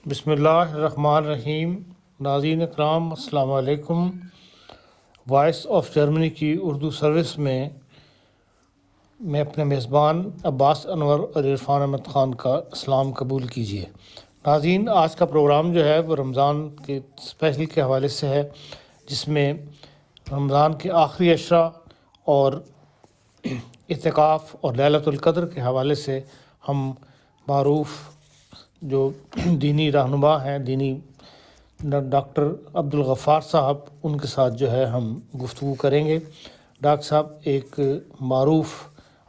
بسم اللہ الرحمن الرحیم۔ ناظرین اکرام السلام علیکم۔ وائس آف جرمنی کی اردو سروس میں اپنے میزبان عباس انور اور عرفان احمد خان کا سلام قبول کیجیے۔ ناظرین، آج کا پروگرام جو ہے وہ رمضان کے اسپیشل کے حوالے سے ہے، جس میں رمضان کے آخری عشرہ اور اعتکاف اور لیلۃ القدر کے حوالے سے ہم معروف جو دینی رہنما ہیں، دینی ڈاکٹر عبدالغفار صاحب، ان کے ساتھ جو ہے ہم گفتگو کریں گے۔ ڈاکٹر صاحب ایک معروف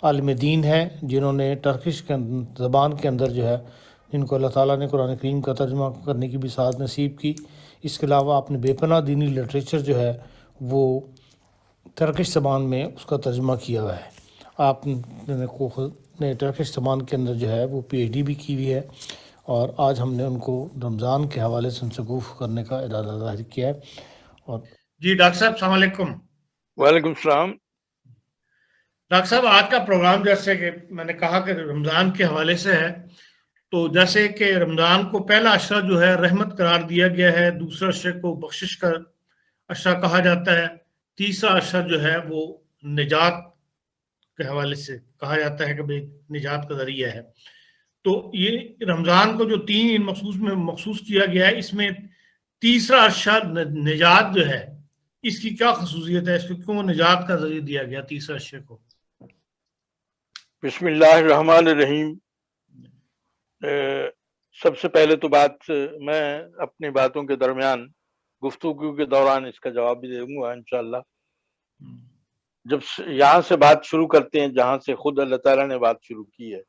عالم دین ہیں، جنہوں نے ٹرکش کے زبان کے اندر جو ہے، جن کو اللہ تعالیٰ نے قرآن کریم کا ترجمہ کرنے کی بھی سعادت نصیب کی۔ اس کے علاوہ آپ نے بے پناہ دینی لٹریچر جو ہے وہ ٹرکش زبان میں اس کا ترجمہ کیا ہوا ہے۔ آپ نے ٹرکش زبان کے اندر جو ہے وہ پی ایچ ڈی بھی کی ہوئی ہے، اور آج ہم نے ان کو رمضان کے حوالے سے ان سے گفتگو کرنے کا ارادہ ظاہر کیا ہے۔ اور جی ڈاکٹر صاحب السلام علیکم۔ وعلیکم السلام۔ ڈاکٹر صاحب، آج کا پروگرام جیسے کہ میں نے کہا کہ رمضان کے حوالے سے ہے، تو جیسے کہ رمضان کو پہلا عشرہ جو ہے رحمت قرار دیا گیا ہے، دوسرا عشرے کو بخشش کا عشرہ کہا جاتا ہے، تیسرا عشرہ جو ہے وہ نجات کے حوالے سے کہا جاتا ہے کہ بھئی نجات کا ذریعہ ہے۔ تو یہ رمضان کو جو 3 مخصوص میں مخصوص کیا گیا ہے، اس میں تیسرا عشرہ نجات جو ہے، اس کی کیا خصوصیت ہے؟ اس کو کیوں نجات کا ذریعہ دیا گیا تیسرا عشرے کو؟ بسم اللہ الرحمن الرحیم۔ سب سے پہلے تو بات میں اپنی باتوں کے درمیان گفتگو کے دوران اس کا جواب بھی دے دوں گا انشاءاللہ۔ جب یہاں سے بات شروع کرتے ہیں جہاں سے خود اللہ تعالیٰ نے بات شروع کی ہے،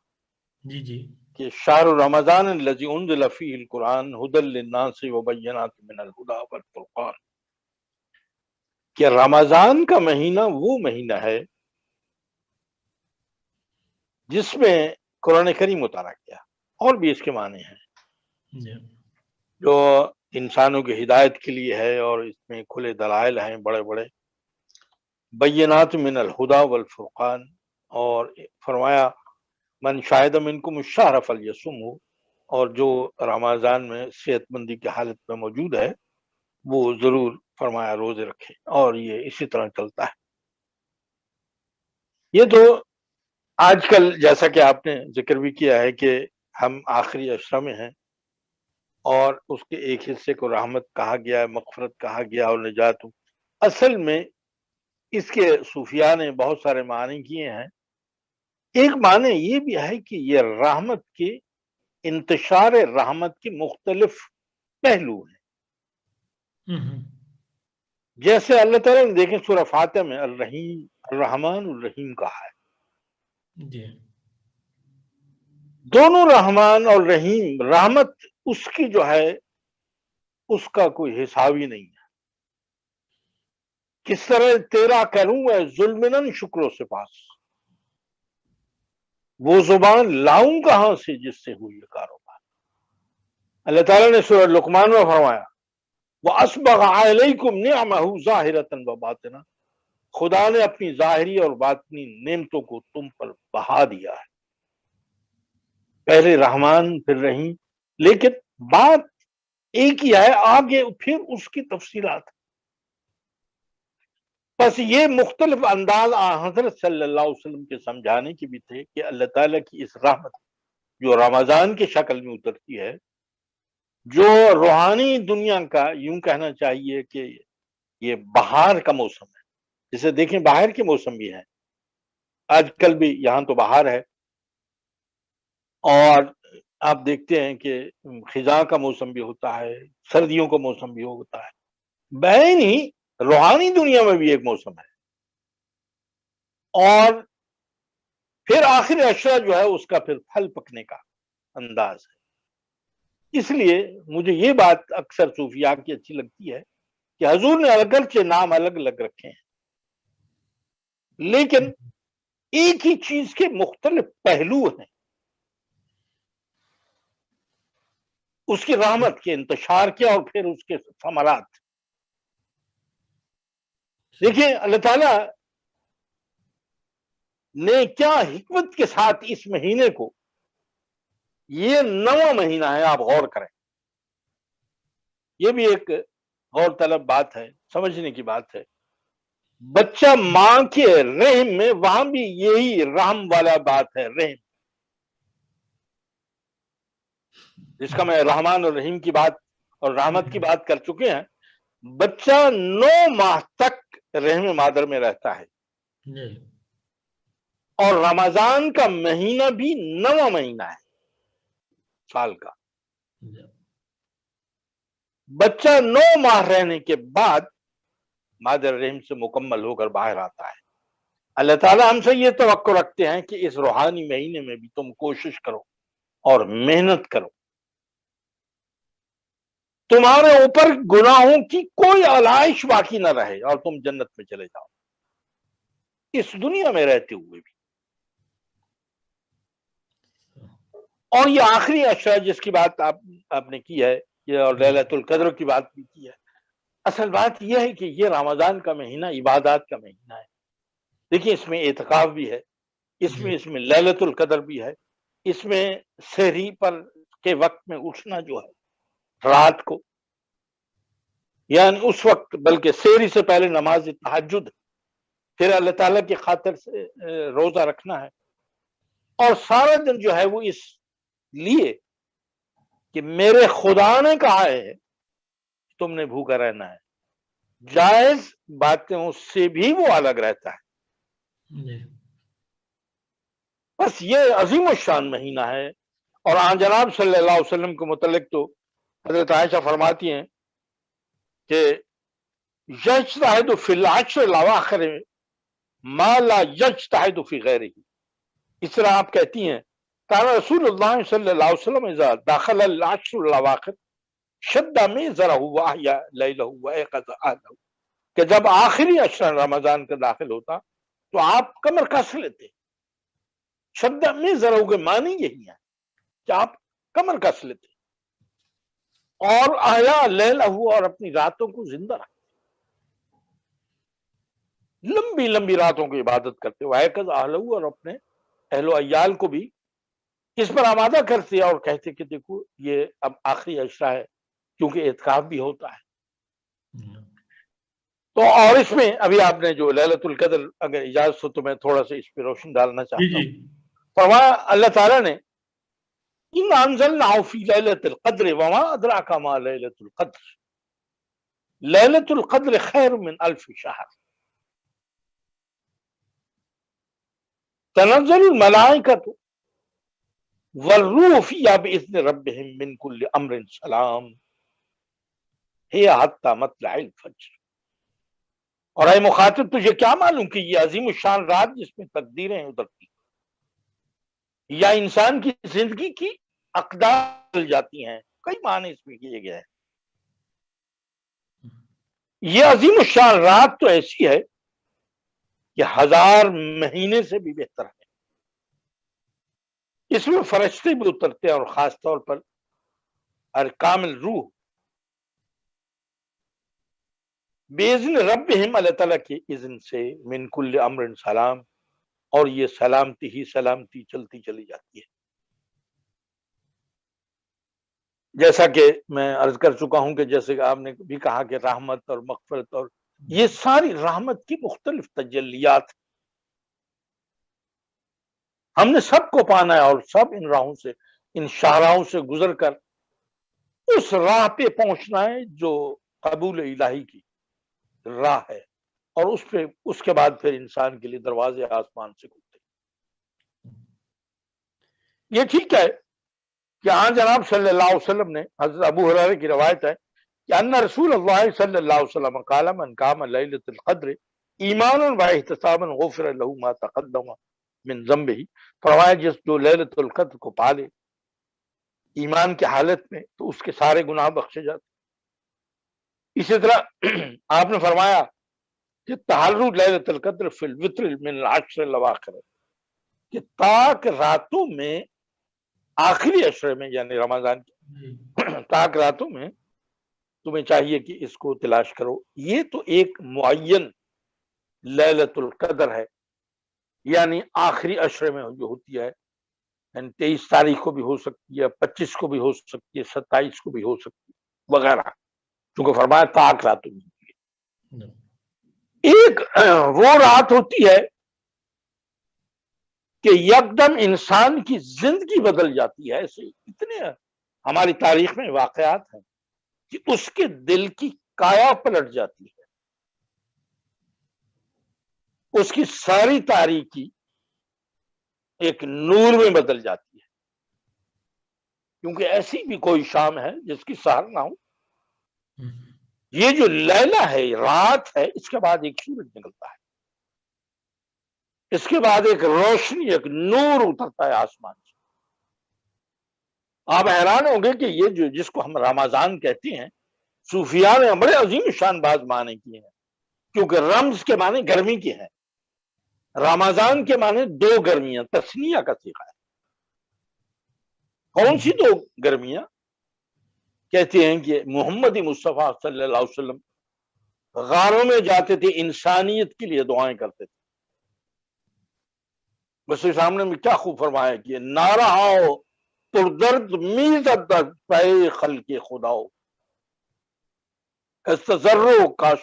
جی کہ شہر رمضان الذی انزل فیہ القرآن ھدی للناس وبینات من الھدی والفرقان، کہ رمضان کا مہینہ وہ مہینہ ہے جس میں قرآن کریم اتارا گیا، اور بھی اس کے معنی ہیں جو انسانوں کی ہدایت کے لیے ہے، اور اس میں کھلے دلائل ہیں بڑے بڑے، بینات من الہدی والفرقان، اور فرمایا من شاہد منکم الشہر فلیصمہ، اور جو رمضان میں صحت مندی کی حالت میں موجود ہے وہ ضرور فرمایا روزے رکھے، اور یہ اسی طرح چلتا ہے۔ یہ تو آج کل جیسا کہ آپ نے ذکر بھی کیا ہے کہ ہم آخری عشرہ میں ہیں، اور اس کے ایک حصے کو رحمت کہا گیا ہے، مغفرت کہا گیا اور نجات۔ اصل میں اس کے صوفیاء نے بہت سارے معنی کیے ہیں۔ ایک معنی یہ بھی ہے کہ یہ رحمت کے انتشار رحمت کے مختلف پہلو ہیں۔ جیسے اللہ تعالیٰ نے دیکھیں سورہ فاتحہ میں الرحیم، الرحمن الرحیم کہا ہے، دونوں رحمان اور رحیم، رحمت اس کی جو ہے اس کا کوئی حساب ہی نہیں ہے۔ کس طرح تیرا کروں ہے ظلمن شکر و سپاس، وہ زبان لاؤں کہاں سے جس سے ہوئی کاروبار۔ اللہ تعالیٰ نے سورہ لقمان میں فرمایا وَأَسْبَغَ عَلَيْكُمْ نِعْمَهُ ظَاهِرَةً وَبَاطِنَةً، خدا نے اپنی ظاہری اور باطنی نعمتوں کو تم پر بہا دیا ہے۔ پہلے رحمان پھر رحیم، لیکن بات ایک ہی ہے، آگے پھر اس کی تفصیلات۔ بس یہ مختلف انداز حضرت صلی اللہ علیہ وسلم کے سمجھانے کی بھی تھے کہ اللہ تعالیٰ کی اس رحمت جو رمضان کی شکل میں اترتی ہے، جو روحانی دنیا کا یوں کہنا چاہیے کہ یہ بہار کا موسم ہے، جسے دیکھیں باہر کے موسم بھی ہیں، آج کل بھی یہاں تو بہار ہے، اور آپ دیکھتے ہیں کہ خزاں کا موسم بھی ہوتا ہے، سردیوں کا موسم بھی ہوتا ہے، بہن ہی روحانی دنیا میں بھی ایک موسم ہے۔ اور پھر آخر عشرہ جو ہے اس کا پھر پھل پکنے کا انداز ہے۔ اس لیے مجھے یہ بات اکثر صوفیاء کی اچھی لگتی ہے کہ حضور نے اگرچہ نام الگ الگ رکھے ہیں، لیکن ایک ہی چیز کے مختلف پہلو ہیں، اس کی رحمت کے انتشار کے اور پھر اس کے ثمرات۔ دیکھیں اللہ تعالیٰ نے کیا حکمت کے ساتھ اس مہینے کو، یہ 9واں مہینہ ہے، آپ غور کریں، یہ بھی ایک غور طلب بات ہے، سمجھنے کی بات ہے. بچہ ماں کے رحم میں، وہاں بھی یہی رحم والا بات ہے، رحم، جس کا میں رحمان اور رحیم کی بات اور رحمت کی بات کر چکے ہیں. بچہ 9 ماہ تک رحم مادر میں رہتا ہے، اور رمضان کا مہینہ بھی 9واں مہینہ ہے سال کا. بچہ 9 ماہ رہنے کے بعد مادر رحم سے مکمل ہو کر باہر آتا ہے. اللہ تعالیٰ ہم سے یہ توقع رکھتے ہیں کہ اس روحانی مہینے میں بھی تم کوشش کرو اور محنت کرو، تمہارے اوپر گناہوں کی کوئی علائش باقی نہ رہے، اور تم جنت میں چلے جاؤ اس دنیا میں رہتے ہوئے بھی. اور یہ آخری عشرہ جس کی بات آپ نے کی ہے، یہ اور لیلۃ القدر کی بات بھی کی ہے. اصل بات یہ ہے کہ یہ رمضان کا مہینہ عبادات کا مہینہ ہے. دیکھیں اس میں اعتکاف بھی ہے، اس میں لیلۃ القدر بھی ہے، اس میں سحری پر کے وقت میں اٹھنا جو ہے رات کو، یعنی اس وقت، بلکہ سحری سے پہلے نماز تہجد، پھر اللہ تعالیٰ کی خاطر سے روزہ رکھنا ہے. اور سارا دن جو ہے وہ اس لیے کہ میرے خدا نے کہا ہے تم نے بھوکا رہنا ہے. جائز باتیں اس سے بھی وہ الگ رہتا ہے. بس یہ عظیم الشان مہینہ ہے. اور آن جناب صلی اللہ علیہ وسلم کے متعلق تو حضرت عائشہ فرماتی ہیں کہ یجتہد فی العشر الاواخر ما لا یجتہد فی غیرہ. اس طرح آپ کہتی ہیں کان رسول اللہ صلی اللہ علیہ وسلم اذا داخل العشر الاواخر شد میزرہ واحیا لیلہ وایقظ اہلہ، کہ جب آخری عشر رمضان کا داخل ہوتا تو آپ کمر کس لیتے. شد میزرہ کے معنی یہی ہے کہ آپ کمر کس لیتے اور احیا لیلہ، اور اپنی راتوں کو زندہ رکھتے، لمبی لمبی راتوں کی عبادت کرتے، وایقظ اہلہ، اور اپنے اہل و عیال کو بھی اس پر آمادہ کرتے اور کہتے کہ دیکھو یہ اب آخری عشرہ ہے، کیونکہ اعتکاف بھی ہوتا ہے. تو اور اس میں ابھی آپ نے جو لیلۃ القدر، اگر اجازت ہو تو میں تھوڑا سا اس پہ روشن ڈالنا چاہتا ہوں. فرمایا اللہ تعالیٰ نے ان انزلناہ فی لیلۃ القدر وما ادراک ما لیلۃ القدر، لیلۃ القدر خیر من الف شہر، تنزل الملائکۃ والروح فیہا باذن ربہم من کل امر سلام ہی حتی مطلع الفجر. اور اے مخاطب تجھے کیا معلوم کہ یہ عظیم الشان رات جس میں تقدیریں اترتی یا انسان کی زندگی کی اقدار بدل جاتی ہیں، کئی معنی اس میں کیے گئے ہیں. یہ عظیم الشان رات تو ایسی ہے کہ 1000 مہینے سے بھی بہتر ہے. اس میں فرشتے بھی اترتے ہیں، اور خاص طور پر ارکام الروح باذن ربہم، اللہ تعالیٰ کے اذن سے، من کل امر سلام، اور یہ سلامتی ہی سلامتی چلتی چلی جاتی ہے. جیسا کہ میں عرض کر چکا ہوں کہ جیسے کہ آپ نے بھی کہا کہ رحمت اور مغفرت، اور یہ ساری رحمت کی مختلف تجلیات ہم نے سب کو پانا ہے، اور سب ان راہوں سے، ان شاہراہوں سے گزر کر اس راہ پہ پہنچنا ہے جو قبول الہی کی راہ ہے، اور اس کے بعد پھر انسان کے لیے دروازے آسمان سے کھلتے. یہ ٹھیک ہے کہ ہاں جناب صلی اللہ علیہ وسلم نے، حضرت ابو ہریرہ کی روایت ہے کہ ان رسول اللہ صلی اللہ علیہ وسلم قال من قام لیلۃ القدر ایمانا واحتسابا غفر له ما تقدم من ذنبہ. فرمایا جس جو لیلۃ القدر کو پالے ایمان کی حالت میں تو اس کے سارے گناہ بخشے جاتے. اسی طرح آپ نے فرمایا کہ تحرر لیلۃ القدر فی الوتر من العشر الاواخر، کہ تاک راتوں میں آخری عشرے میں، یعنی رمضان کی تاک راتوں میں تمہیں چاہیے کہ اس کو تلاش کرو. یہ تو ایک معین لیلۃ القدر ہے، یعنی آخری عشرے میں جو ہوتی ہے، یعنی 23 تاریخ کو بھی ہو سکتی ہے، 25 کو بھی ہو سکتی ہے، 27 کو بھی ہو سکتی ہے وغیرہ. چونکہ فرمایا تاک راتوں میں ایک وہ رات ہوتی ہے کہ یکدم انسان کی زندگی بدل جاتی ہے. ایسے اتنے ہماری تاریخ میں واقعات ہیں کہ اس کے دل کی کایا پلٹ جاتی ہے، اس کی ساری تاریکی ایک نور میں بدل جاتی ہے. کیونکہ ایسی بھی کوئی شام ہے جس کی سحر نہ ہو. یہ جو لیلہ ہے، رات ہے، اس کے بعد ایک سورج نکلتا ہے، اس کے بعد ایک روشنی، ایک نور اترتا ہے آسمان سے. آپ حیران ہوں گے کہ یہ جو جس کو ہم رمضان کہتے ہیں، صوفیاء نے بڑے عظیم شان باز معنی کیے ہیں. کیونکہ رمز کے معنی گرمی کے ہیں، رمضان کے معنی دو گرمیاں، تسنیہ کا صیغہ ہے. کون سی دو گرمیاں؟ کہتے ہیں کہ محمد مصطفیٰ صلی اللہ علیہ وسلم غاروں میں جاتے تھے، انسانیت کے لیے دعائیں کرتے تھے. بس سامنے میں کیا خوب فرمایا کہ نارا ہو تو درد میزت درد پے خلق خداؤ استذرو کاش.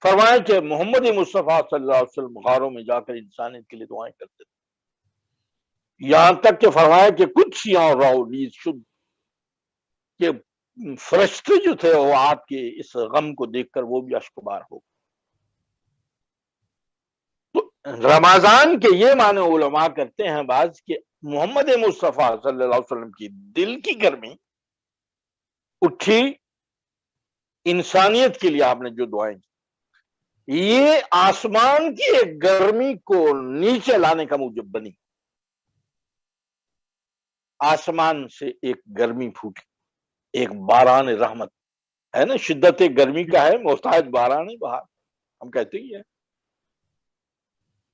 فرمایا کہ محمد مصطفیٰ صلی اللہ علیہ وسلم غاروں میں جا کر انسانیت کے لیے دعائیں کرتے تھے. یہاں تک کہ فرمایا کہ کچھ یہاں راؤ نیز شد کہ فرشتے جو تھے وہ آپ کے اس غم کو دیکھ کر وہ بھی اشکبار ہو. تو رمضان کے یہ معنی علماء کرتے ہیں بعض کہ محمد مصطفیٰ صلی اللہ علیہ وسلم کی دل کی گرمی اٹھی، انسانیت کے لیے آپ نے جو دعائیں کی، یہ آسمان کی ایک گرمی کو نیچے لانے کا موجب بنی. آسمان سے ایک گرمی پھوٹی، ایک باران رحمت ہے نا. شدت گرمی کا ہے محتاج باران بہار، ہم کہتے ہی ہیں.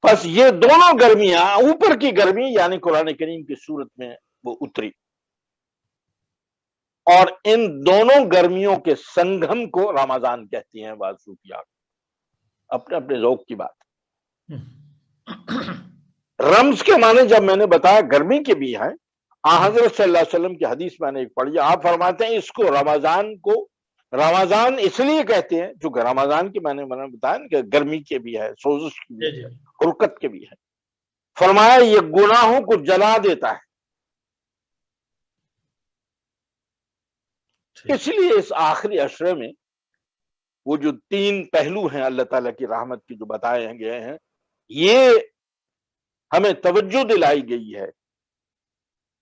بس یہ دونوں گرمیاں، اوپر کی گرمی یعنی قرآن کریم کی صورت میں وہ اتری، اور ان دونوں گرمیوں کے سنگم کو رمضان کہتی ہیں بعض صوفیاء. اپنے اپنے ذوق کی بات. رمز کے معنی جب میں نے بتایا گرمی کے بھی ہیں، حضرت صلی اللہ علیہ وسلم کی حدیث میں نے ایک پڑھی، آپ فرماتے ہیں اس کو رمضان اس لیے کہتے ہیں چونکہ رمضان کے میں نے بتایا نا کہ گرمی کے بھی ہے، سوزش کی بھی ہے، حرکت کے بھی ہے. فرمایا یہ گناہوں کو جلا دیتا ہے. اس لیے اس آخری عشرے میں وہ جو تین پہلو ہیں اللہ تعالیٰ کی رحمت کی جو بتائے گئے ہیں، یہ ہمیں توجہ دلائی گئی ہے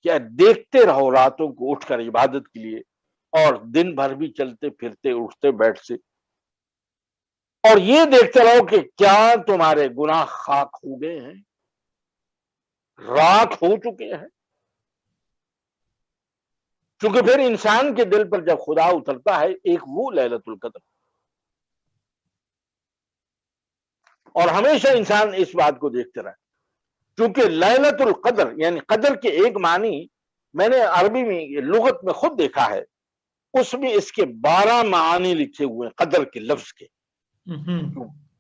کہ دیکھتے رہو راتوں کو اٹھ کر عبادت کے لیے، اور دن بھر بھی چلتے پھرتے اٹھتے بیٹھتے، اور یہ دیکھتے رہو کہ کیا تمہارے گناہ خاک ہو گئے ہیں، راکھ ہو چکے ہیں. چونکہ پھر انسان کے دل پر جب خدا اترتا ہے ایک وہ لیلۃ القدر، اور ہمیشہ انسان اس بات کو دیکھتے رہے. چونکہ لیلۃ القدر یعنی قدر کے ایک معنی میں نے عربی میں لغت میں خود دیکھا ہے، اس میں اس کے 12 معانی لکھے ہوئے ہیں قدر کے لفظ کے.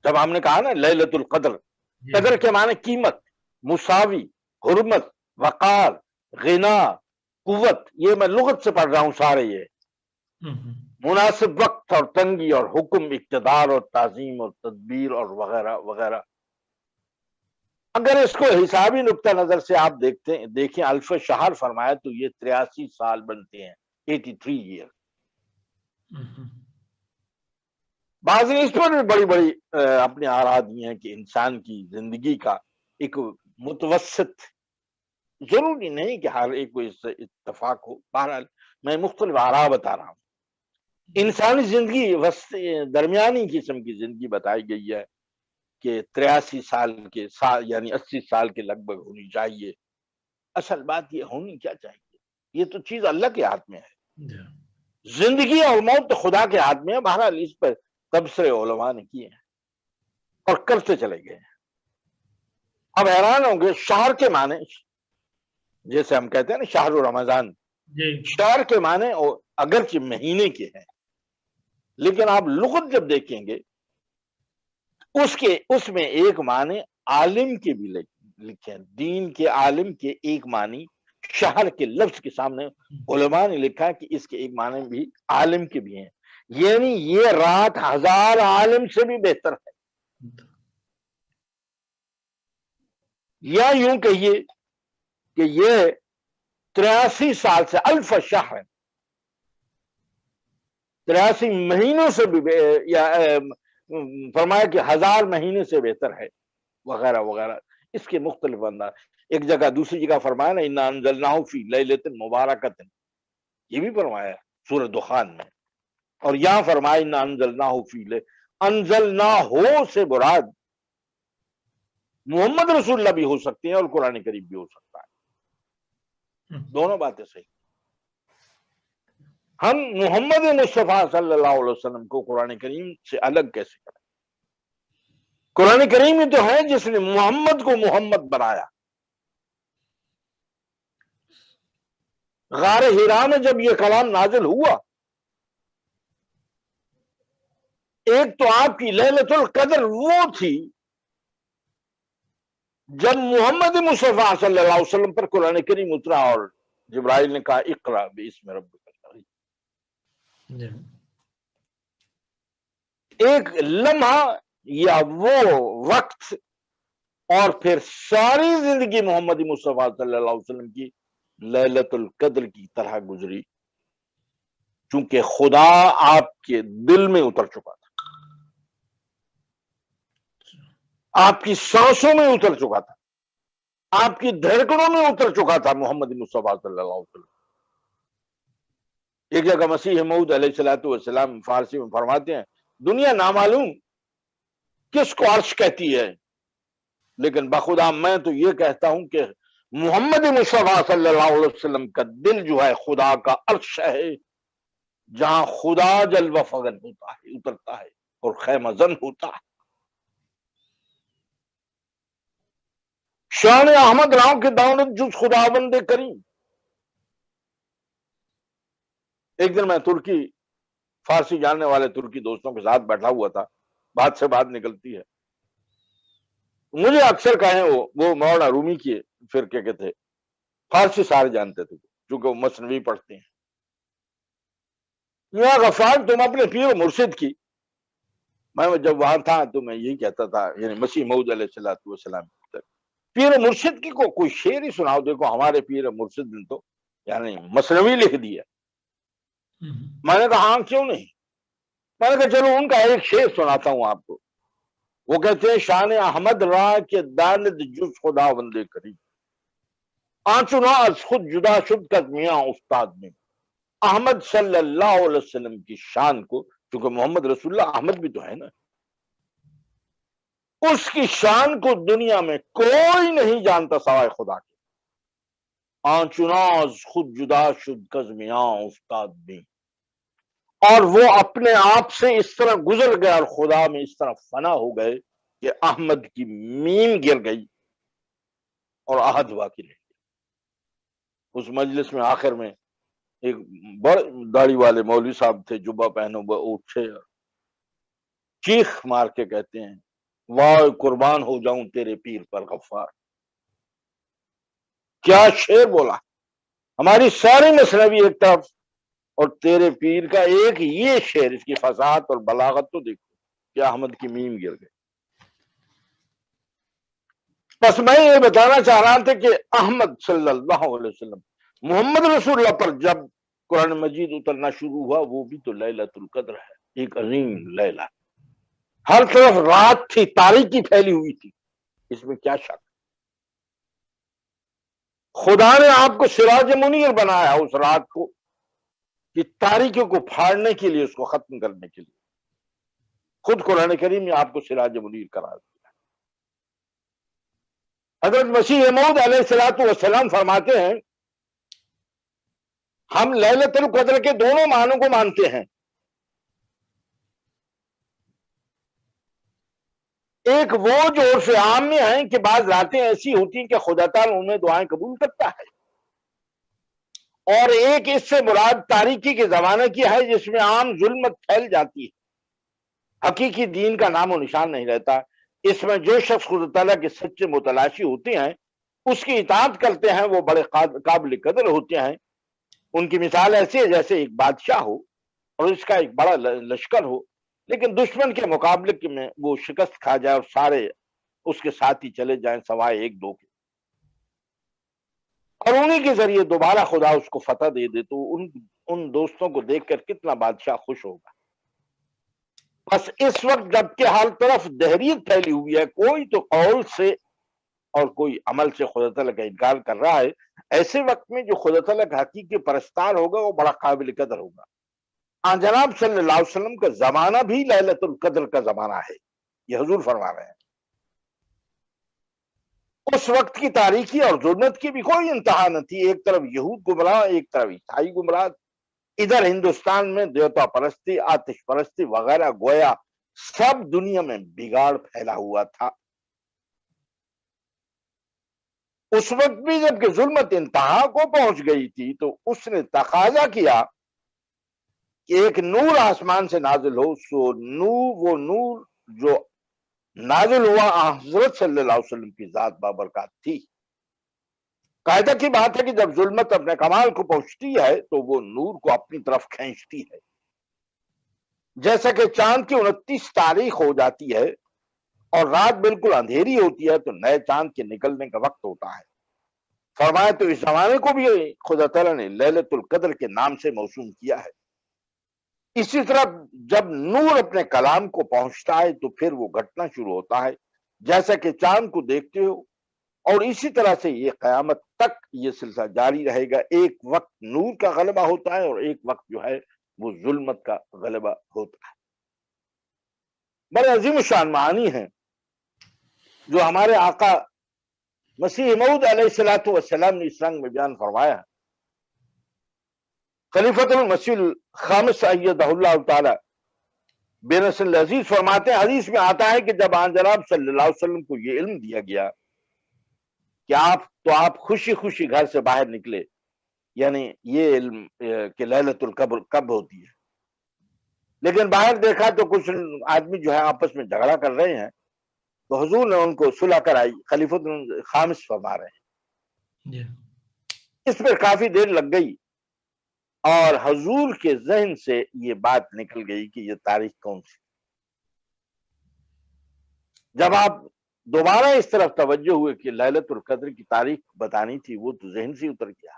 جب ہم نے کہا نا لیلۃ القدر، قدر کے معنی قیمت، مساوی، حرمت، وقار، غنا، قوت. یہ میں لغت سے پڑھ رہا ہوں سارے. یہ مناسب وقت اور تنگی اور حکم، اقتدار اور تعظیم اور تدبیر اور وغیرہ وغیرہ. اگر اس کو حسابی نقطہ نظر سے آپ دیکھیں الف شہر فرمایا تو یہ 83 سال بنتے ہیں، 83 ایئر. بعض اس پر بھی بڑی بڑی اپنے آراء دی ہیں کہ انسان کی زندگی کا ایک متوسط، ضروری نہیں کہ ہر ایک کو اس سے اتفاق ہو. بہرحال میں مختلف آراء بتا رہا ہوں. انسانی زندگی درمیانی قسم کی زندگی بتائی گئی ہے کہ 83 سال کے یعنی 80 سال کے لگ بھگ ہونی چاہیے. اصل بات یہ ہونی کیا چاہیے، یہ تو چیز اللہ کے ہاتھ میں ہے. زندگی اور موت تو خدا کے ہاتھ میں ہے. بہرحال اس پر تبصرے علماء نے کیے ہیں اور کرتے چلے گئے ہیں. اب حیران ہوں گے شہر کے معنی، جیسے ہم کہتے ہیں نا شہر رمضان، شہر کے معنی اگرچہ مہینے کے ہیں، لیکن آپ لغت جب دیکھیں گے اس میں ایک معنی عالم کے بھی لکھے ہیں. دین کے عالم کے ایک معنی شہر کے لفظ کے سامنے علماء نے لکھا کہ اس کے ایک معنی بھی عالم کے بھی ہیں. یعنی یہ رات 1000 عالم سے بھی بہتر ہے، یا یوں کہیے کہ یہ 83 سال سے الف شہر، 83 مہینوں سے بھی یا فرمایا کہ 1000 مہینے سے بہتر ہے، وغیرہ وغیرہ، اس کے مختلف انداز۔ ایک جگہ دوسری جگہ فرمایا نا انا انزلناہ فی لیلۃ مبارکۃ، یہ بھی فرمایا سورہ دخان میں، اور یہاں فرمایا انا انزلناہ فی انزلناہ سے مراد محمد رسول اللہ بھی ہو سکتے ہیں اور قرآن کریم بھی ہو سکتا ہے، دونوں باتیں صحیح۔ ہم محمد مصطفیٰ صلی اللہ علیہ وسلم کو قرآن کریم سے الگ کیسے کریں؟ قرآن کریم ہی تو ہے جس نے محمد کو محمد بنایا۔ غار حرا میں جب یہ کلام نازل ہوا، ایک تو آپ کی لیلۃ القدر وہ تھی جب محمد مصطفیٰ صلی اللہ علیہ وسلم پر قرآن کریم اترا اور جبرائیل نے کہا اقرا باسم ربک الذی۔ ایک لمحہ یا وہ وقت اور پھر ساری زندگی محمد مصطفیٰ صلی اللہ علیہ وسلم کی لیلۃ القدر کی طرح گزری، چونکہ خدا آپ کے دل میں اتر چکا تھا، آپ کی سانسوں میں اتر چکا تھا، آپ کی دھڑکنوں میں اتر چکا تھا محمد مصطفیٰ صلی اللہ علیہ وسلم۔ ایک جگہ مسیح موعود علیہ السلام فارسی میں فرماتے ہیں دنیا نامعلوم کس کو عرش کہتی ہے، لیکن بخدا میں تو یہ کہتا ہوں کہ محمد مصطفیٰ صلی اللہ علیہ وسلم کا دل جو ہے خدا کا عرش ہے، جہاں خدا جلوہ فغن ہوتا ہے، اترتا ہے اور خیمہ زن ہوتا ہے۔ شان احمد راؤ کے دانت جز خدا بندے کریم۔ ایک دن میں ترکی فارسی جاننے والے ترکی دوستوں کے ساتھ بیٹھا ہوا تھا، بات سے بات نکلتی ہے، مجھے اکثر کہیں وہ مولانا رومی کے فرقے کے تھے، فارسی سارے جانتے تھے چونکہ وہ مثنوی پڑھتے ہیں۔ یا غفار تم اپنے پیر و مرشد کی، میں جب وہاں تھا تو میں یہی کہتا تھا، یعنی مسیح موعود علیہ السلام پیر و مرشد کی کو کوئی شعر ہی سناؤ، دیکھو ہمارے پیر و مرشد نے تو یعنی مثنوی لکھ دیا۔ میں نے کہا ہاں کیوں نہیں، میں نے کہا چلو ان کا ایک شعر سناتا ہوں آپ کو۔ وہ کہتے ہیں شان احمد را کے دانت جز خدا بندے کریم، آنچنا از خود جدا شد کز میاں استاد میں۔ احمد صلی اللہ علیہ وسلم کی شان کو، چونکہ محمد رسول اللہ احمد بھی تو ہے نا، اس کی شان کو دنیا میں کوئی نہیں جانتا سوائے خدا کے۔ آنچنا از خود جدا شد کز میاں استاد میں، اور وہ اپنے آپ سے اس طرح گزر گئے اور خدا میں اس طرح فنا ہو گئے کہ احمد کی میم گر گئی اور احد باقی رہ گیا۔ اس مجلس میں آخر میں ایک بڑے داڑھی والے مولوی صاحب تھے، جبہ پہنو اٹھے، چیخ مار کے کہتے ہیں واہ قربان ہو جاؤں تیرے پیر پر غفار۔ کیا شعر بولا، ہماری ساری مثنوی ایک طرف اور تیرے پیر کا ایک یہ شعر، اس کی فصاحت اور بلاغت تو دیکھو کہ احمد کی میم گر گئے۔ بس میں یہ بتانا چاہ رہا تھا کہ احمد صلی اللہ علیہ وسلم، محمد رسول اللہ پر جب قرآن مجید اترنا شروع ہوا، وہ بھی تو لیلۃ القدر ہے، ایک عظیم لیلہ، ہر طرف رات تھی، تاریکی پھیلی ہوئی تھی، اس میں کیا شک۔ خدا نے آپ کو سراج منیر بنایا اس رات کو، کہ تاریکیوں کو پھاڑنے کے لیے، اس کو ختم کرنے کے لیے، خود قرآن کریم نے آپ کو سراج منیر قرار دیا۔ حضرت مسیح موعود علیہ السلام فرماتے ہیں ہم لیلۃ القدر کے دونوں معنوں کو مانتے ہیں۔ ایک وہ جو عرف عام میں ہیں کہ بعض راتیں ایسی ہوتی ہیں کہ خدا تعالیٰ ان میں دعائیں قبول کرتا ہے، اور ایک اس سے مراد تاریکی کے زمانے کی ہے جس میں عام ظلمت پھیل جاتی ہے، حقیقی دین کا نام و نشان نہیں رہتا۔ اس میں جو شخص خدا تعالیٰ کے سچے متلاشی ہوتے ہیں، اس کی اطاعت کرتے ہیں، وہ بڑے قابل قدر ہوتے ہیں۔ ان کی مثال ایسی ہے جیسے ایک بادشاہ ہو اور اس کا ایک بڑا لشکر ہو، لیکن دشمن کے مقابلے میں وہ شکست کھا جائے اور سارے اس کے ساتھ ہی چلے جائیں سوائے ایک دو کے، اور انہی کے ذریعے دوبارہ خدا اس کو فتح دے دے، تو ان دوستوں کو دیکھ کر کتنا بادشاہ خوش ہوگا۔ بس اس وقت جب کہ ہر طرف دہریت پھیلی ہوئی ہے، کوئی تو قول سے اور کوئی عمل سے خدا تعالیٰ کا انکار کر رہا ہے، ایسے وقت میں جو خدا تعالیٰ کا حقیقی پرستار ہوگا وہ بڑا قابل قدر ہوگا۔ جناب صلی اللہ علیہ وسلم کا زمانہ بھی لیلۃ القدر کا زمانہ ہے، یہ حضور فرما رہے ہیں۔ اس وقت کی تاریکی اور ظلمت کی بھی کوئی انتہا نہ تھی، ایک طرف یہود گمراہ، ایک طرف عیسائی گمراہ، ادھر ہندوستان میں دیوتا پرستی، آتش پرستی وغیرہ، گویا سب دنیا میں بگاڑ پھیلا ہوا تھا۔ اس وقت بھی جب کہ ظلمت انتہا کو پہنچ گئی تھی تو اس نے تقاضا کیا کہ ایک نور آسمان سے نازل ہو، سو وہ نور جو نازل ہوا حضرت صلی اللہ علیہ وسلم کی ذات بابرکات تھی۔ قاعدہ کی بات ہے کہ جب ظلمت اپنے کمال کو پہنچتی ہے تو وہ نور کو اپنی طرف کھینچتی ہے، جیسا کہ چاند کی 29 تاریخ ہو جاتی ہے اور رات بالکل اندھیری ہوتی ہے تو نئے چاند کے نکلنے کا وقت ہوتا ہے۔ فرمایا تو اس زمانے کو بھی خدا تعالیٰ نے لیلۃ القدر کے نام سے موسوم کیا ہے۔ اسی طرح جب نور اپنے کلام کو پہنچتا ہے تو پھر وہ گھٹنا شروع ہوتا ہے، جیسا کہ چاند کو دیکھتے ہو، اور اسی طرح سے یہ قیامت تک یہ سلسلہ جاری رہے گا۔ ایک وقت نور کا غلبہ ہوتا ہے اور ایک وقت جو ہے وہ ظلمت کا غلبہ ہوتا ہے۔ بڑے عظیم شان معانی ہیں جو ہمارے آقا مسیح موعود علیہ الصلوۃ والسلام نے اس رنگ میں بیان فرمایا ہے۔ خلیفۃ المسیح الخامس ایدہ اللہ تعالی بے نسل عزیز فرماتے ہیں، حدیث میں آتا ہے کہ جب آن جناب صلی اللہ علیہ وسلم کو یہ علم دیا گیا کہ آپ خوشی خوشی گھر سے باہر نکلے، یعنی یہ علم کہ لیلۃ القدر کب ہوتی ہے، لیکن باہر دیکھا تو کچھ آدمی جو ہے آپس میں جھگڑا کر رہے ہیں، تو حضور نے ان کو صلح کرائی، خلیفۃ خامس فرما رہے ہیں۔ اس پر کافی دیر لگ گئی اور حضور کے ذہن سے یہ بات نکل گئی کہ یہ تاریخ کون سی۔ جب آپ دوبارہ اس طرف توجہ ہوئے کہ لیلۃ القدر کی تاریخ بتانی تھی، وہ تو ذہن سے اتر گیا۔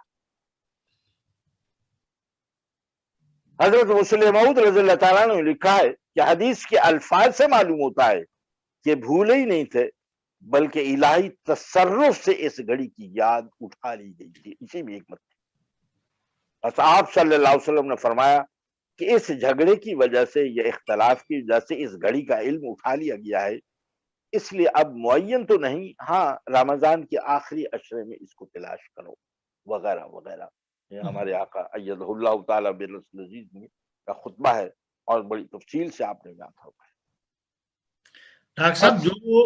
حضرت مسلم موعود رضی اللہ تعالیٰ نے لکھا ہے کہ حدیث کے الفاظ سے معلوم ہوتا ہے کہ بھولے ہی نہیں تھے، بلکہ الہی تصرف سے اس گھڑی کی یاد اٹھا لی گئی تھی، اسی میں حکمت تھی۔ بس آپ صلی اللہ علیہ وسلم نے فرمایا کہ اس جھگڑے کی وجہ سے یا اختلاف کی وجہ سے اس گھڑی کا علم اٹھا لیا گیا ہے، اس لیے اب معین تو نہیں، ہاں رمضان کے آخری عشرے میں اس کو تلاش کرو وغیرہ وغیرہ۔ یہ ہمارے آقا ایدہ اللہ تعالیٰ بالرسول عزیز کا خطبہ ہے اور بڑی تفصیل سے آپ نے بیان فرمایا۔ ڈاکٹر صاحب، جو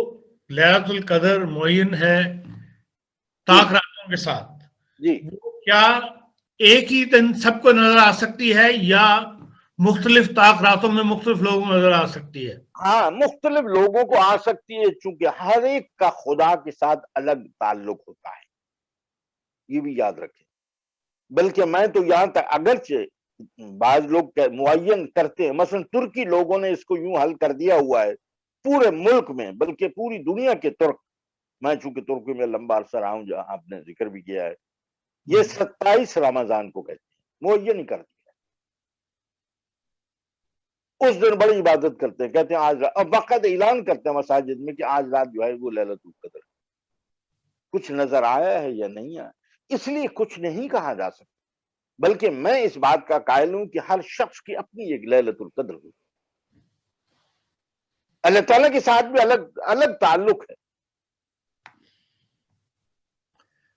لیلۃ القدر معین ہے طاق راتوں کے ساتھ، جی، وہ کیا ایک ہی دن سب کو نظر آ سکتی ہے یا مختلف طاق راتوں میں مختلف لوگوں کو نظر آ سکتی ہے؟ ہاں مختلف لوگوں کو آ سکتی ہے، چونکہ ہر ایک کا خدا کے ساتھ الگ تعلق ہوتا ہے، یہ بھی یاد رکھیں۔ بلکہ میں تو یہاں تک اگرچہ بعض لوگ معین کرتے ہیں، مثلا ترکی لوگوں نے اس کو یوں حل کر دیا ہوا ہے پورے ملک میں، بلکہ پوری دنیا کے ترک، میں چونکہ ترکی میں لمبا عرصہ رہا ہوں جہاں آپ نے ذکر بھی کیا ہے، یہ 27 رمضان کو کہتے ہیں، معین کر دیا۔ اس دن بڑی عبادت کرتے ہیں، کہتے ہیں آج رات، اب وقت اعلان کرتے ہیں مساجد میں کہ آج رات جو ہے وہ لیلۃ القدر۔ کچھ نظر آیا ہے یا نہیں آیا، اس لیے کچھ نہیں کہا جا سکتا، بلکہ میں اس بات کا قائل ہوں کہ ہر شخص کی اپنی ایک لیلۃ القدر ہوئی، اللہ تعالیٰ کے ساتھ بھی الگ الگ تعلق ہے۔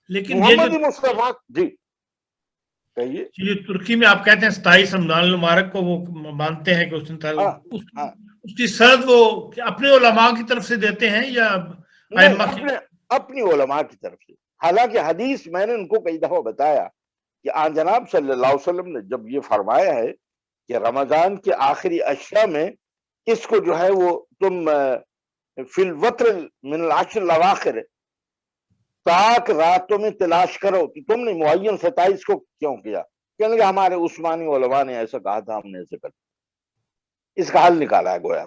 لیکن محمد مصطفیٰ، جی کہیے۔ یہ ترکی میں آپ کہتے ہیں 27 رمضان المبارک کو وہ مانتے ہیں کہ اس دن اس کی سرد وہ اپنے علماء کی طرف سے دیتے ہیں یا اپنی علماء کی طرف سے؟ حالانکہ حدیث میں نے ان کو کئی دفعہ بتایا کہ آن جناب صلی اللہ علیہ وسلم نے جب یہ فرمایا ہے کہ رمضان کے آخری عشرہ میں اس کو جو ہے وہ تم فی الوتر من العشر الاواخر طاق راتوں میں تلاش کرو، کہ تم نے معین 27 کو کیوں کیا؟ کہنے کہ ہمارے عثمانی علماء نے ایسا کہا تھا، ہم نے ایسے کر دیا۔ اس کا حل نکالا ہے گویا،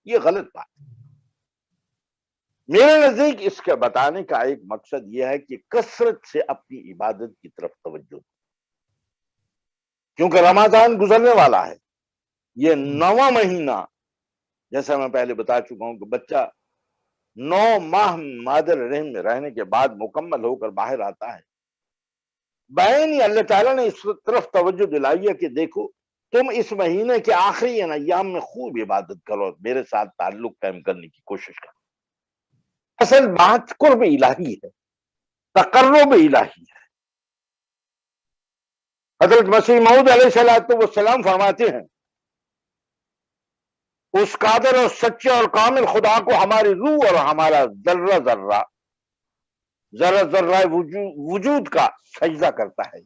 یہ غلط بات۔ میرے نزدیک اس کے بتانے کا ایک مقصد یہ ہے کہ کثرت سے اپنی عبادت کی طرف توجہ، کیونکہ رمضان گزرنے والا ہے۔ یہ 9واں مہینہ، جیسا میں پہلے بتا چکا ہوں کہ بچہ 9 ماہ مادر رحم میں رہنے کے بعد مکمل ہو کر باہر آتا ہے۔ بعین اللہ تعالیٰ نے اس طرف توجہ دلائی ہے کہ دیکھو تم اس مہینے کے آخری ایام میں خوب عبادت کرو، میرے ساتھ تعلق قائم کرنے کی کوشش کرو۔ اصل بات قرب الہی ہے، تقرب الہی ہے۔ حضرت مسیح موعود علیہ السلام فرماتے ہیں اس قادر اور سچے اور کامل خدا کو ہماری روح اور ہمارا ذرہ ذرہ وجود کا سجدہ کرتا ہے،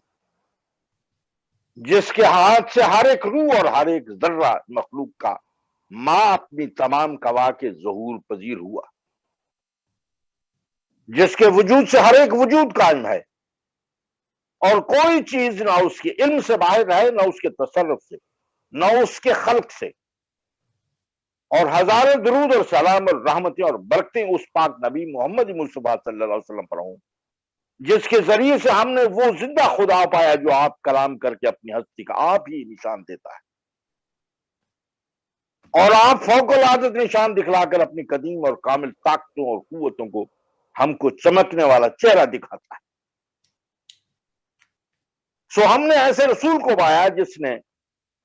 جس کے ہاتھ سے ہر ایک روح اور ہر ایک ذرہ مخلوق کا ماں اپنی تمام قوا کے ظہور پذیر ہوا، جس کے وجود سے ہر ایک وجود قائم ہے، اور کوئی چیز نہ اس کے علم سے باہر ہے، نہ اس کے تصرف سے، نہ اس کے خلق سے۔ اور ہزاروں درود اور سلام اور رحمتیں اور برکتیں اس پاک نبی محمد مصطفیٰ صلی اللہ علیہ وسلم پر ہوں، جس کے ذریعے سے ہم نے وہ زندہ خدا پایا جو آپ کلام کر کے اپنی ہستی کا آپ ہی نشان دیتا ہے، اور آپ فوق العادت نشان دکھلا کر اپنی قدیم اور کامل طاقتوں اور قوتوں کو ہم کو چمکنے والا چہرہ دکھاتا ہے۔ سو ہم نے ایسے رسول کو پایا جس نے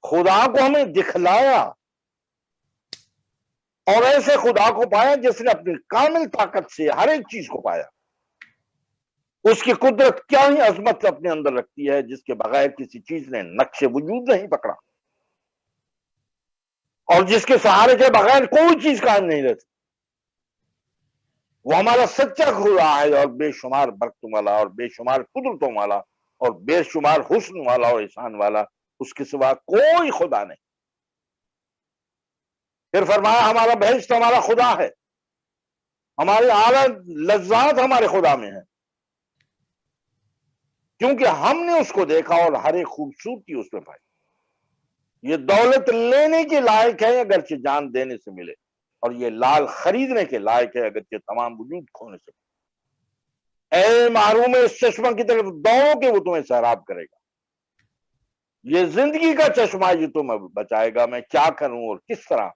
خدا کو ہمیں دکھلایا، اور ایسے خدا کو پایا جس نے اپنی کامل طاقت سے ہر ایک چیز کو پایا۔ اس کی قدرت کیا ہی عظمت اپنے اندر رکھتی ہے، جس کے بغیر کسی چیز نے نقش وجود نہیں پکڑا، اور جس کے سہارے کے بغیر کوئی چیز قائم نہیں رہتی۔ وہ ہمارا سچا خدا ہے، اور بے شمار برکتوں والا، اور بے شمار قدرتوں والا، اور بے شمار حسن والا اور احسان والا، اس کے سوا کوئی خدا نہیں۔ پھر فرمایا ہمارا بہشت ہمارا خدا ہے، ہمارے اعلیٰ لذات ہمارے خدا میں ہیں، کیونکہ ہم نے اس کو دیکھا اور ہر ایک خوبصورتی اس میں پائی۔ یہ دولت لینے کے لائق ہے اگرچہ جان دینے سے ملے، اور یہ لال خریدنے کے لائق ہے اگرچہ تمام وجود کھونے سے ملے۔ اے محروم اس چشمہ کی طرف دوڑو کہ وہ تمہیں سیراب کرے گا۔ یہ زندگی کا چشمہ یہ تمہیں بچائے گا۔ میں کیا کروں اور کس طرح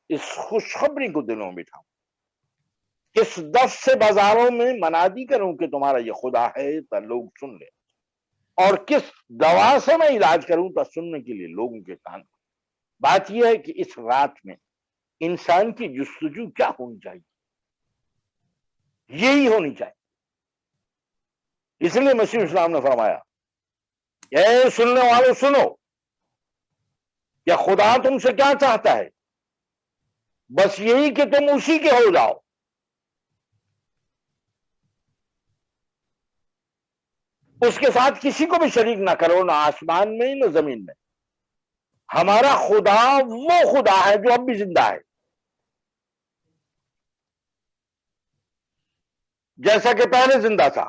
اس خوشخبری کو دلوں میں بٹھاؤں، کس دف سے بازاروں میں منادی کروں کہ تمہارا یہ خدا ہے تو لوگ سن لیں، اور کس دوا سے میں علاج کروں تو سننے کے لیے لوگوں کے کان۔ بات یہ ہے کہ اس رات میں انسان کی جستجو کیا ہونی چاہیے، یہی ہونی چاہیے۔ اس لیے مسیح اسلام نے فرمایا اے سننے والوں سنو، کہ خدا تم سے کیا چاہتا ہے، بس یہی کہ تم اسی کے ہو جاؤ۔ اس کے ساتھ کسی کو بھی شریک نہ کرو، نہ آسمان میں نہ زمین میں۔ ہمارا خدا وہ خدا ہے جو اب بھی زندہ ہے، جیسا کہ پہلے زندہ تھا۔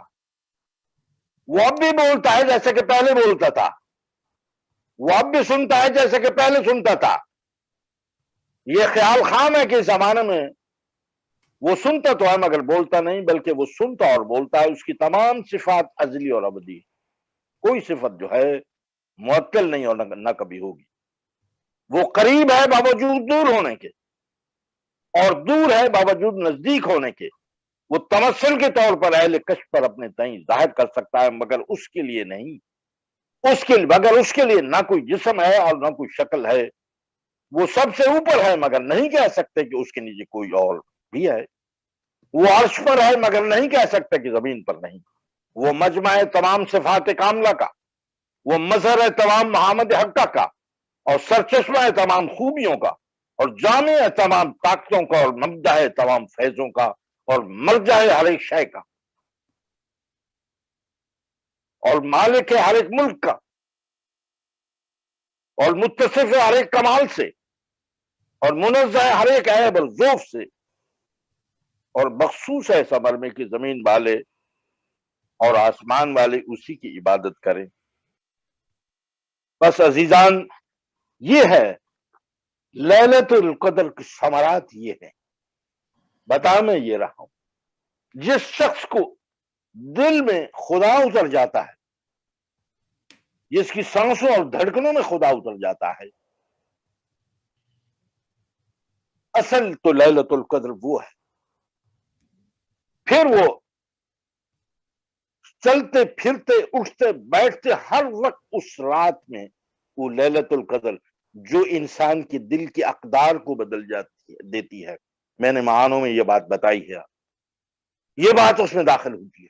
وہ اب بھی بولتا ہے جیسا کہ پہلے بولتا تھا، وہ اب بھی سنتا ہے جیسا کہ پہلے سنتا تھا۔ یہ خیال خام ہے کہ اس زمانے میں وہ سنتا تو ہے مگر بولتا نہیں، بلکہ وہ سنتا اور بولتا ہے۔ اس کی تمام صفات ازلی اور ابدی، کوئی صفت جو ہے معطل نہیں اور نہ کبھی ہوگی۔ وہ قریب ہے باوجود دور ہونے کے، اور دور ہے باوجود نزدیک ہونے کے۔ وہ تمثل کے طور پر اہل کشف پر اپنے تئیں ظاہر کر سکتا ہے، مگر اس کے لیے نہیں، مگر اس کے لیے نہ کوئی جسم ہے اور نہ کوئی شکل ہے۔ وہ سب سے اوپر ہے مگر نہیں کہہ سکتے کہ اس کے نیچے کوئی اور بھی ہے۔ وہ عرش پر ہے مگر نہیں کہہ سکتے کہ زمین پر نہیں۔ وہ مجمع ہے تمام صفات کاملہ کا، وہ مظہر ہے تمام محامد حقہ کا، اور سرچشمہ ہے تمام خوبیوں کا، اور جامع ہے تمام طاقتوں کا، اور مبدأ ہے تمام فیضوں کا، اور مرجع ہے ہر ایک شے کا، اور مالک ہے ہر ایک ملک کا، اور متصف ہے ہر ایک کمال سے، اور منزہ ہے ہر ایک عیب اور ذوف سے، اور مخصوص ہے صبر میں کہ زمین والے اور آسمان والے اسی کی عبادت کریں۔ بس عزیزان، یہ ہے لیلۃ القدر کی ثمرات، یہ ہے بتا میں یہ رہا ہوں، جس شخص کو دل میں خدا اتر جاتا ہے، جس کی سانسوں اور دھڑکنوں میں خدا اتر جاتا ہے، اصل تو لیلۃ القدر وہ ہے۔ پھر وہ چلتے پھرتے اٹھتے بیٹھتے ہر وقت اس رات میں وہ لیلۃ القدر جو انسان کے دل کی اقدار کو بدل دیتی ہے، میں نے معانوں میں یہ بات بتائی ہے، یہ بات اس میں داخل ہوتی ہے۔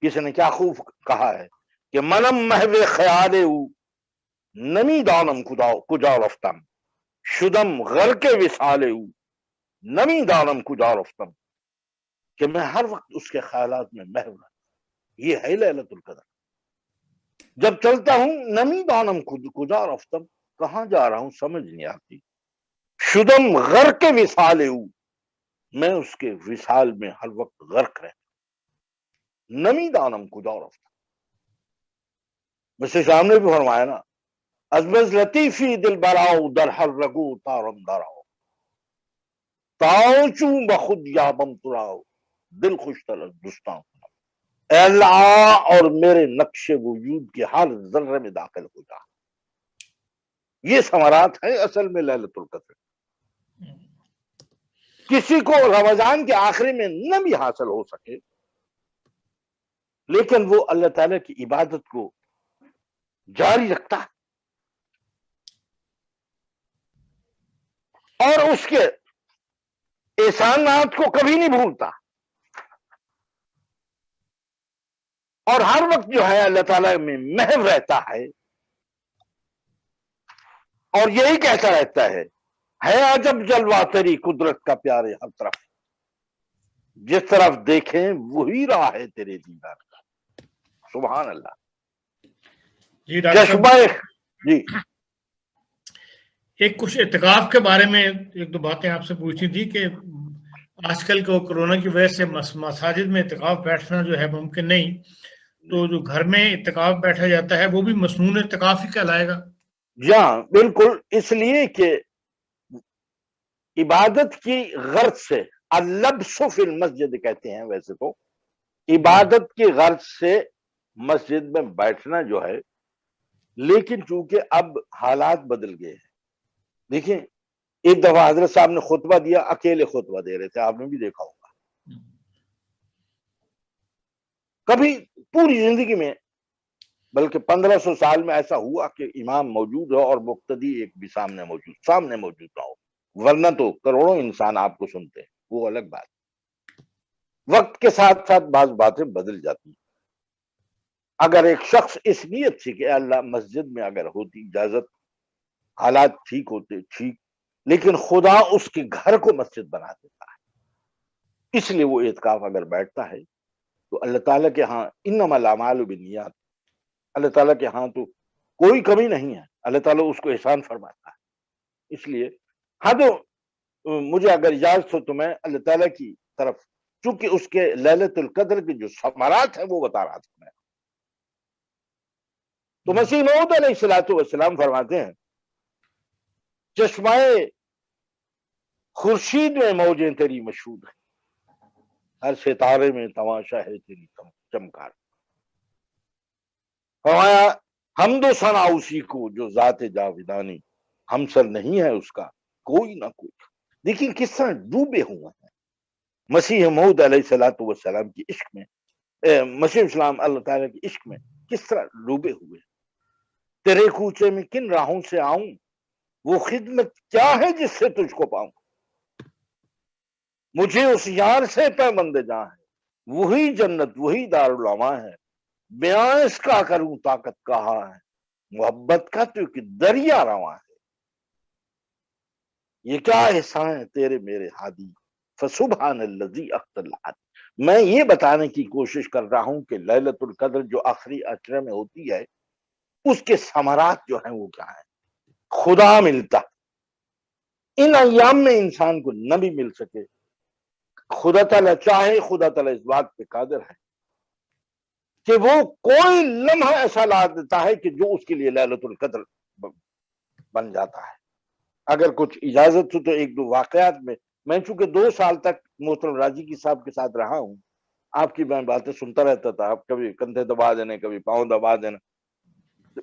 کسی نے کیا خوب کہا ہے کہ منم محو خیال او نمی دانم کجا رفتم، شدم غرق وصال او نمی دانم کجا رفتم، کہ میں ہر وقت اس کے خیالات میں محو رہتا۔ یہ ہے لیلۃ القدر۔ جب چلتا ہوں نمی دانم کجا رفتم، کہاں جا رہا ہوں سمجھ نہیں آتی، شدم غرق وصال او، میں اس کے وصال میں ہر وقت غرق رہتا، نمی دانم کجا رفتم۔ مسیح صاحب نے بھی فرمایا نا، ازمز لطیفی دل براؤ در ہر رگو تارم دراؤ، تاؤ چوں بخود یابم تراؤ، دل خوش تر دستان۔ اے اللہ اور میرے نقش وجود کے ہر ذرے میں داخل ہو جا۔ یہ ثمرات ہیں اصل میں لیلۃ القدر۔ کسی کو رمضان کے آخری میں نہ بھی حاصل ہو سکے، لیکن وہ اللہ تعالیٰ کی عبادت کو جاری رکھتا ہے اور اس کے احسانات کو کبھی نہیں بھولتا، اور ہر وقت جو ہے اللہ تعالیٰ میں محو رہتا ہے، اور یہی کہتا رہتا ہے عجب جلوہ تیری قدرت کا پیارے ہر طرف، جس طرف دیکھیں وہی راہ ہے تیرے دیدار کا۔ سبحان اللہ۔ جی ڈاکٹر چشمہ جی ایک کچھ اعتکاف کے بارے میں ایک دو باتیں آپ سے پوچھنی تھی کہ آج کل کو کرونا کی وجہ سے مساجد میں اعتکاف بیٹھنا جو ہے ممکن نہیں، تو جو گھر میں اعتکاف بیٹھا جاتا ہے وہ بھی مسنون اعتکاف ہی کہلائے گا؟ جہاں بالکل، اس لیے کہ عبادت کی غرض سے اللبس فی المسجد کہتے ہیں، ویسے تو عبادت کی غرض سے مسجد میں بیٹھنا جو ہے، لیکن چونکہ اب حالات بدل گئے ہیں۔ دیکھیں، ایک دفعہ حضرت صاحب نے خطبہ دیا، اکیلے خطبہ دے رہے تھے، آپ نے بھی دیکھا ہوگا۔ کبھی پوری زندگی میں، بلکہ 1500 سال میں ایسا ہوا کہ امام موجود ہو اور مقتدی ایک بھی سامنے موجود نہ ہو، ورنہ تو کروڑوں انسان آپ کو سنتے ہیں، وہ الگ بات۔ وقت کے ساتھ ساتھ بعض باتیں بدل جاتی ہیں۔ اگر ایک شخص اس نیت سے کہ اللہ مسجد میں اگر ہوتی اجازت، حالات ٹھیک ہوتے ٹھیک، لیکن خدا اس کے گھر کو مسجد بنا دیتا ہے، اس لیے وہ اعتکاف اگر بیٹھتا ہے تو اللہ تعالیٰ کے ہاں انما الاعمال بالنیات، اللہ تعالیٰ کے ہاں تو کوئی کمی نہیں ہے، اللہ تعالیٰ اس کو احسان فرماتا ہے۔ اس لیے ہاں، تو مجھے اگر اجازت ہو تو میں اللہ تعالیٰ کی طرف، چونکہ اس کے لیلۃ القدر کے جو ثمرات ہیں وہ بتا رہا تھا میں، تو مسیح موعود علیہ الصلوۃ والسلام فرماتے ہیں، چشمہ خورشید میں موجیں تیری مشہود ہیں، ہر ستارے میں تماشا ہے تیری چمکار۔ فرمایا حمد و ثنا اسی کو جو ذات جاویدانی، ہم سر نہیں ہے اس کا کوئی نہ کوئی۔ دیکھیں کس طرح ڈوبے ہوئے ہیں مسیح موعود علیہ الصلوۃ والسلام کی عشق میں، مسیح اسلام اللہ تعالیٰ کی عشق میں کس طرح ڈوبے ہوئے۔ تیرے کوچے میں کن راہوں سے آؤں، وہ خدمت کیا ہے جس سے تجھ کو پاؤں، مجھے اس یار سے پیمند جاں ہے، وہی جنت وہی دارالعما ہے، بیاں اس کا کروں طاقت کہاں ہے، محبت کا تو کہ دریا رواں ہے، یہ کیا احسان ہے تیرے میرے ہادی، فسبحان الذی اختر العاد۔ میں یہ بتانے کی کوشش کر رہا ہوں کہ لیلۃ القدر جو آخری عشرے میں ہوتی ہے، اس کے ثمرات جو ہیں وہ کیا ہیں۔ خدا ملتا، ان ایام میں انسان کو نہ بھی مل سکے، خدا تعالیٰ چاہے، خدا تعالیٰ اس بات پہ قادر ہے کہ وہ کوئی لمحہ ایسا لا دیتا ہے کہ جو اس کے لیے لیلۃ القدر بن جاتا ہے۔ اگر کچھ اجازت ہو تو ایک دو واقعات میں چونکہ 2 سال تک محترم راضی کی صاحب کے ساتھ رہا ہوں، آپ کی میں باتیں سنتا رہتا تھا، آپ کبھی کندھے دبا دینے، کبھی پاؤں دبا دینا،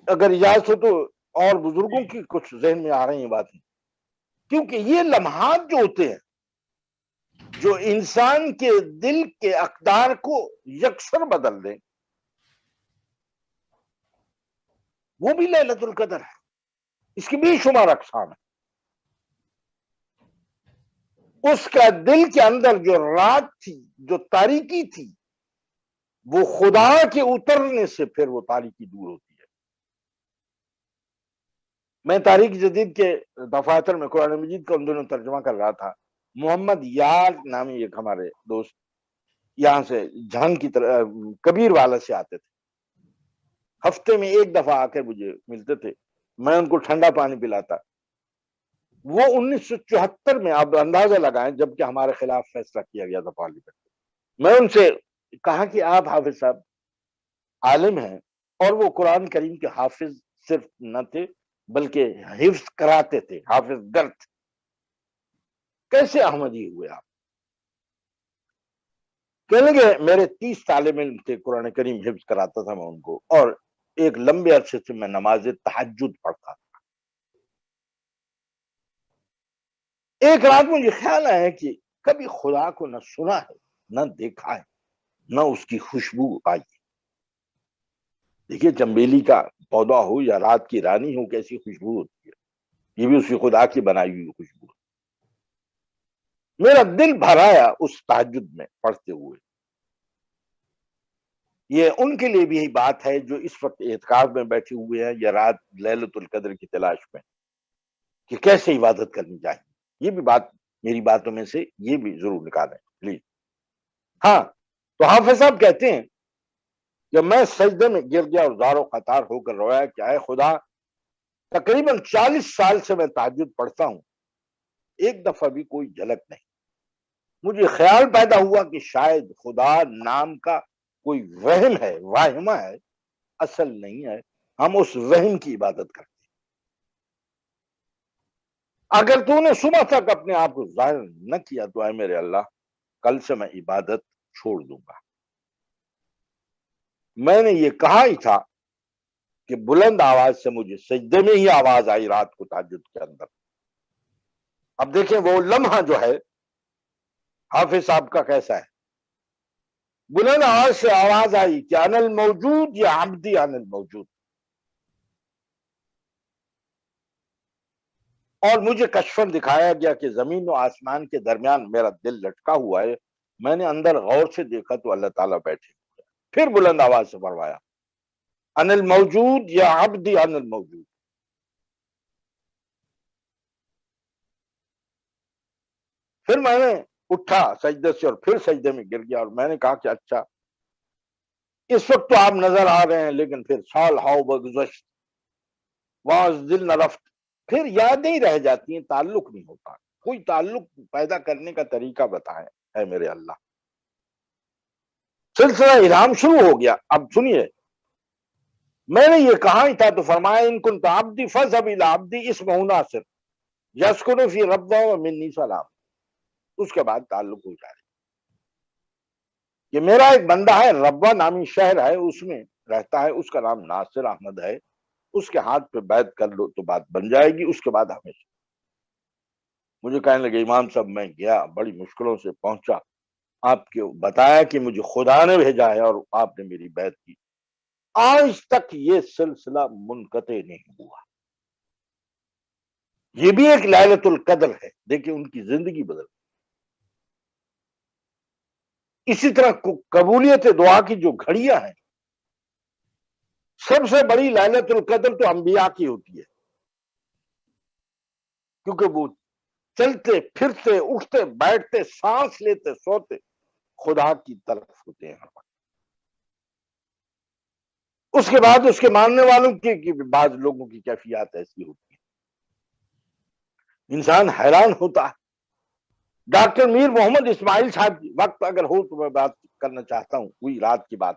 اگر اجازت ہو تو اور بزرگوں کی کچھ ذہن میں آ رہی ہیں باتیں، کیونکہ یہ لمحات جو ہوتے ہیں جو انسان کے دل کے اقدار کو یکسر بدل دیں، وہ بھی لیلۃ القدر ہے۔ اس کی بے شمار اقسام ہے۔ اس کا دل کے اندر جو رات تھی، جو تاریکی تھی، وہ خدا کے اترنے سے پھر وہ تاریکی دور ہوتی ہے۔ میں تاریخ جدید کے دفاتر میں قرآن مجید کا ان دنوں ترجمہ کر رہا تھا۔ محمد یار نامی ایک ہمارے دوست یہاں سے جھنگ کی طرح کبیر والا سے آتے تھے، ہفتے میں ایک دفعہ آ کر مجھے ملتے تھے، میں ان کو ٹھنڈا پانی پلاتا۔ وہ 1974 میں آپ اندازہ لگائیں جبکہ ہمارے خلاف فیصلہ کیا گیا تھا پارلیمنٹ میں، ان سے کہا کہ آپ حافظ صاحب عالم ہیں، اور وہ قرآن کریم کے حافظ صرف نہ تھے بلکہ حفظ کراتے تھے، حافظ گر تھے، کیسے احمدی ہوئے آپ؟ کہنے لگے میرے 30 طالب علم تھے، قرآن کریم حفظ کراتا تھا میں ان کو، اور ایک لمبے عرصے سے میں نماز تہجد پڑھتا تھا۔ ایک رات مجھے خیال آیا کہ کبھی خدا کو نہ سنا ہے، نہ دیکھا ہے، نہ اس کی خوشبو آئی۔ دیکھیے چمبیلی کا پودا ہو یا رات کی رانی ہو، کیسی خوشبو ہوتی ہے، یہ بھی اسی خدا کی بنائی ہوئی خوشبو ہے۔ میرا دل بھر آیا اس تہجد میں پڑھتے ہوئے۔ یہ ان کے لیے بھی یہی بات ہے جو اس وقت اعتکاف میں بیٹھے ہوئے ہیں یا رات لیلۃ القدر کی تلاش میں، کہ کیسے عبادت کرنی چاہیے۔ یہ بھی بات میری باتوں میں سے یہ بھی ضرور نکالیں پلیز۔ ہاں تو حافظ صاحب کہتے ہیں کہ میں سجدے میں گر گیا اور زار و قطار ہو کر رویا کہ اے خدا، تقریباً 40 سال سے میں تہجد پڑھتا ہوں، ایک دفعہ بھی کوئی جھلک نہیں۔ مجھے خیال پیدا ہوا کہ شاید خدا نام کا کوئی وہم ہے، واہمہ ہے، اصل نہیں ہے، ہم اس وہم کی عبادت کرتے ہیں۔ اگر تو نے صبح تک اپنے آپ کو ظاہر نہ کیا تو اے میرے اللہ، کل سے میں عبادت چھوڑ دوں گا۔ میں نے یہ کہا ہی تھا کہ بلند آواز سے مجھے سجدے میں ہی آواز آئی رات کو تہجد کے اندر۔ اب دیکھیں وہ لمحہ جو ہے حافظ صاحب کا کیسا ہے۔ بلند آواز سے آواز آئی کہ ان الموجود یا عبدی ان الموجود، اور مجھے کشفن دکھایا گیا کہ زمین و آسمان کے درمیان میرا دل لٹکا ہوا ہے۔ میں نے اندر غور سے دیکھا تو اللہ تعالیٰ بیٹھے، پھر بلند آواز سے فرمایا ان الموجود یا عبدی ان الموجود۔ پھر میں نے اٹھا سجدے سے اور پھر سجدے میں گر گیا، اور میں نے کہا کہ اچھا اس وقت تو آپ نظر آ رہے ہیں، لیکن پھر سال ہاؤ بگذشت واز دل نہ رفت، پھر یادیں رہ جاتی ہیں، تعلق نہیں ہوتا۔ کوئی تعلق پیدا کرنے کا طریقہ بتائیں اے میرے اللہ۔ سلسلہ الہام شروع ہو گیا۔ اب سنیے، میں نے یہ کہا ہی تھا تو فرمایا ان کنت عبدی فاذهب الى عبدی اسمہ ناصر یسکن فی ربہ ومنی سلام۔ اس کے بعد تعلق ہو جائے کہ میرا ایک بندہ ہے، ربہ نامی شہر ہے، اس میں رہتا ہے، اس کا نام ناصر احمد ہے، اس کے ہاتھ پہ بیعت کر لو تو بات بن جائے گی۔ اس کے بعد ہمیشہ مجھے کہنے لگے امام صاحب میں گیا، بڑی مشکلوں سے پہنچا، آپ کو بتایا کہ مجھے خدا نے بھیجا ہے اور آپ نے میری بیعت کی۔ آج تک یہ سلسلہ منقطع نہیں ہوا۔ یہ بھی ایک لیلۃ القدر ہے۔ دیکھیں ان کی زندگی بدل۔ اسی طرح قبولیت دعا کی جو گھڑیاں ہیں، سب سے بڑی لیلۃ القدر تو انبیاء کی ہوتی ہے، کیونکہ وہ چلتے پھرتے اٹھتے بیٹھتے سانس لیتے سوتے خدا کی طرف ہوتے ہیں۔ اس کے بعد اس کے ماننے والوں کی بعض لوگوں کی کیفیات ایسی ہوتی ہیں، انسان حیران ہوتا ہے۔ ڈاکٹر میر محمد اسماعیل صاحب کی وقت اگر ہو تو میں بات کرنا چاہتا ہوں، وہی رات کی بات۔